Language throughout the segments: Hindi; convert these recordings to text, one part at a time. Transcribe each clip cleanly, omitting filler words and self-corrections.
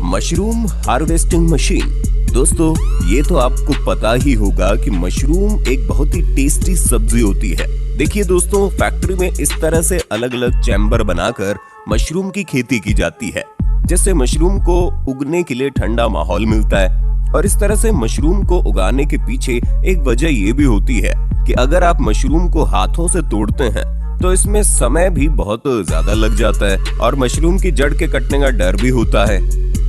Mushroom harvesting machine. दोस्तों, ये तो आपको पता ही होगा कि मशरूम एक बहुत ही टेस्टी सब्जी होती है। देखिए दोस्तों, फैक्ट्री में इस तरह से अलग अलग चैम्बर बनाकर मशरूम की खेती की जाती है, जिससे मशरूम को उगने के लिए ठंडा माहौल मिलता है। और इस तरह से मशरूम को उगाने के पीछे एक वजह ये भी होती है कि अगर आप मशरूम को हाथों से तोड़ते हैं तो इसमें समय भी बहुत ज्यादा लग जाता है और मशरूम की जड़ के कटने का डर भी होता है,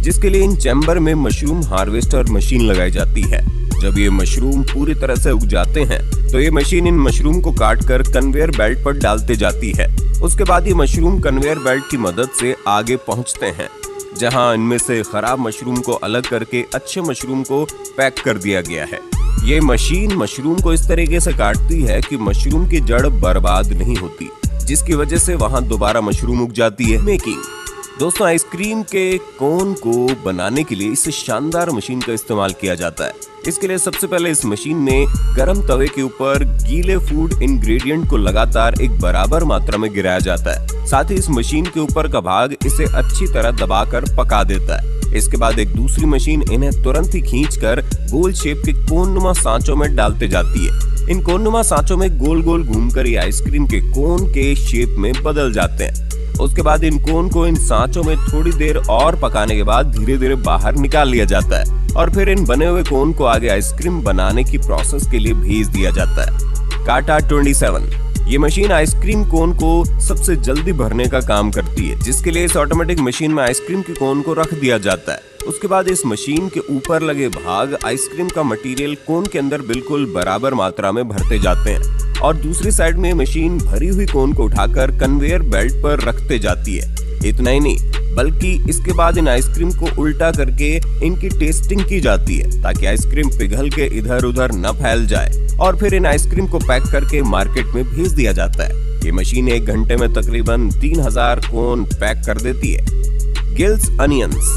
जिसके लिए इन चैम्बर में मशरूम हार्वेस्टर मशीन लगाई जाती है। जब ये मशरूम पूरी तरह से उग जाते हैं तो ये मशीन इन मशरूम को काटकर कन्वेयर बेल्ट पर डालते जाती है। उसके बाद ये मशरूम कन्वेयर बेल्ट की मदद से आगे पहुंचते हैं, जहां इनमें से खराब मशरूम को अलग करके अच्छे मशरूम को पैक कर दिया गया है। ये मशीन मशरूम को इस तरीके से काटती है कि मशरूम की जड़ बर्बाद नहीं होती, जिसकी वजह से वहां दोबारा मशरूम उग जाती है। मेकिंग। दोस्तों, आइसक्रीम के कोन को बनाने के लिए इस शानदार मशीन का इस्तेमाल किया जाता है। इसके लिए सबसे पहले इस मशीन में गरम तवे के ऊपर गीले फूड इंग्रेडिएंट को लगातार एक बराबर मात्रा में गिराया जाता है। साथ ही इस मशीन के ऊपर का भाग इसे अच्छी तरह दबाकर पका देता है। इसके बाद एक दूसरी मशीन इन्हें तुरंत ही खींचकर गोल शेप के कोननुमा सांचों में डालते जाती है। इन कोननुमा सांचों में गोल गोल घूमकर ये आइसक्रीम के कोन के शेप में बदल जाते हैं। उसके बाद इन कोन को इन सांचों में थोड़ी देर और पकाने के बाद धीरे धीरे बाहर निकाल लिया जाता है और फिर इन बने हुए कोन को आगे आइसक्रीम बनाने की प्रोसेस के लिए भेज दिया जाता है। काटा 27। ये मशीन आइसक्रीम कोन को सबसे जल्दी भरने का काम करती है, जिसके लिए इस ऑटोमेटिक मशीन में आइसक्रीम के कोन को रख दिया जाता है। उसके बाद इस मशीन के ऊपर लगे भाग आइसक्रीम का मटेरियल कोन के अंदर बिल्कुल बराबर मात्रा में भरते जाते हैं और दूसरी साइड में मशीन भरी हुई कोन को उठाकर कन्वेयर बेल्ट पर रखते जाती है। इतना ही नहीं, बल्कि इसके बाद इन आइसक्रीम को उल्टा करके इनकी टेस्टिंग की जाती है, ताकि आइसक्रीम पिघल के इधर उधर न फैल जाए और फिर इन आइसक्रीम को पैक करके मार्केट में भेज दिया जाता है। ये मशीन 1 घंटे में तकरीबन 3000 कोन पैक कर देती है। Gills onions.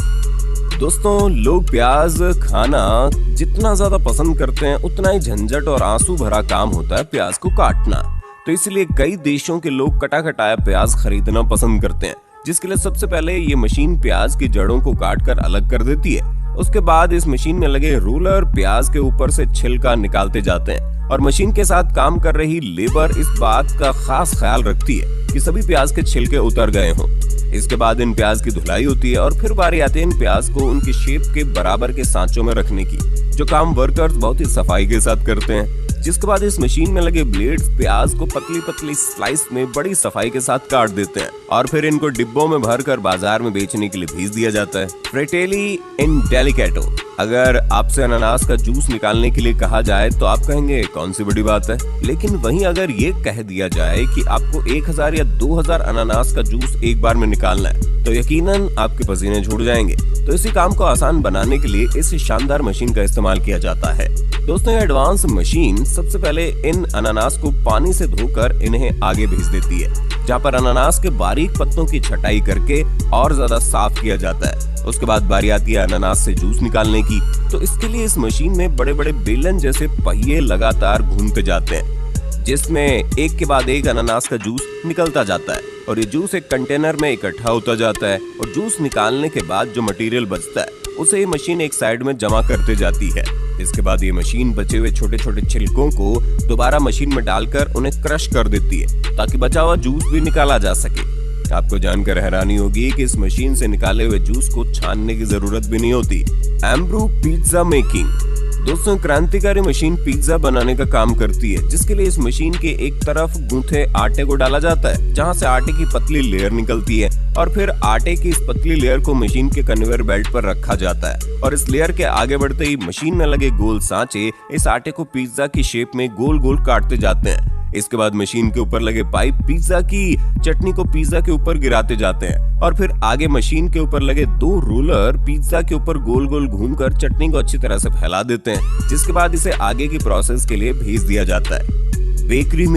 दोस्तों, लोग प्याज खाना जितना ज्यादा पसंद करते हैं, उतना ही झंझट और आंसू भरा काम होता है प्याज को काटना। तो इसलिए कई देशों के लोग कटा कटाया प्याज खरीदना पसंद करते हैं, जिसके लिए सबसे पहले ये मशीन प्याज की जड़ों को काटकर अलग कर देती है। उसके बाद इस मशीन में लगे रोलर प्याज के ऊपर से छिलका निकालते जाते हैं और मशीन के साथ काम कर रही लेबर इस बात का खास ख्याल रखती है कि सभी प्याज के छिलके उतर गए हों। इसके बाद इन प्याज की धुलाई होती है और फिर बारी आती है इन प्याज को उनकी शेप के बराबर के सांचों में रखने की, जो काम वर्कर्स बहुत ही सफाई के साथ करते हैं। जिसके बाद इस मशीन में लगे ब्लेड्स प्याज को पतली पतली स्लाइस में बड़ी सफाई के साथ काट देते हैं और फिर इनको डिब्बों में भरकर बाजार में बेचने के लिए भेज दिया जाता है। फ्रेटेली इन डेलिकेटो। अगर आपसे अनानास का जूस निकालने के लिए कहा जाए तो आप कहेंगे कौन सी बड़ी बात है, लेकिन वहीं अगर ये कह दिया जाए कि आपको 1000 या 2000 अनानास का जूस एक बार में निकालना है तो यकीनन आपके पसीने छूट जाएंगे। तो इसी काम को आसान बनाने के लिए इस शानदार मशीन का इस्तेमाल किया जाता है। दोस्तों, ये एडवांस मशीन सबसे पहले इन अनानास को पानी से धोकर इन्हें आगे भेज देती है, जहाँ पर अनानास के बारीक पत्तों की छटाई करके और ज्यादा साफ किया जाता है। उसके बाद बारी आती है अनानास से जूस निकालने की। तो इसके लिए इस मशीन में बड़े बड़े बेलन जैसे पहिए लगातार घूमते जाते हैं, जिसमें एक के बाद एक अनानास का जूस निकलता जाता है और ये जूस एक कंटेनर में इकट्ठा होता जाता है और जूस निकालने के बाद जो मटेरियल बचता है उसे ये मशीन एक साइड में जमा करते जाती है। इसके बाद ये मशीन बचे हुए छोटे छोटे छिलकों को दोबारा मशीन में डालकर उन्हें क्रश कर देती है, ताकि बचा हुआ जूस भी निकाला जा सके। आपको जानकर हैरानी होगी कि इस मशीन से निकाले हुए जूस को छानने की जरूरत भी नहीं होती। एम्ब्रू पिज्जा मेकिंग। दोस्तों, क्रांतिकारी मशीन पिज्जा बनाने का काम करती है, जिसके लिए इस मशीन के एक तरफ गूंथे आटे को डाला जाता है, जहां से आटे की पतली लेयर निकलती है और फिर आटे की इस पतली लेयर को मशीन के कन्वेयर बेल्ट पर रखा जाता है और इस लेयर के आगे बढ़ते ही मशीन में लगे गोल सांचे इस आटे को पिज्जा की शेप में गोल गोल काटते जाते हैं। इसके बाद मशीन के ऊपर लगे पाइप पिज्जा की चटनी को पिज्जा के ऊपर गिराते जाते हैं और फिर आगे मशीन के ऊपर लगे 2 रोलर पिज्जा के ऊपर गोल गोल घूमकर चटनी को अच्छी तरह से फैला देते हैं, जिसके बाद इसे आगे की प्रोसेस के लिए भेज दिया जाता है। बेकरी में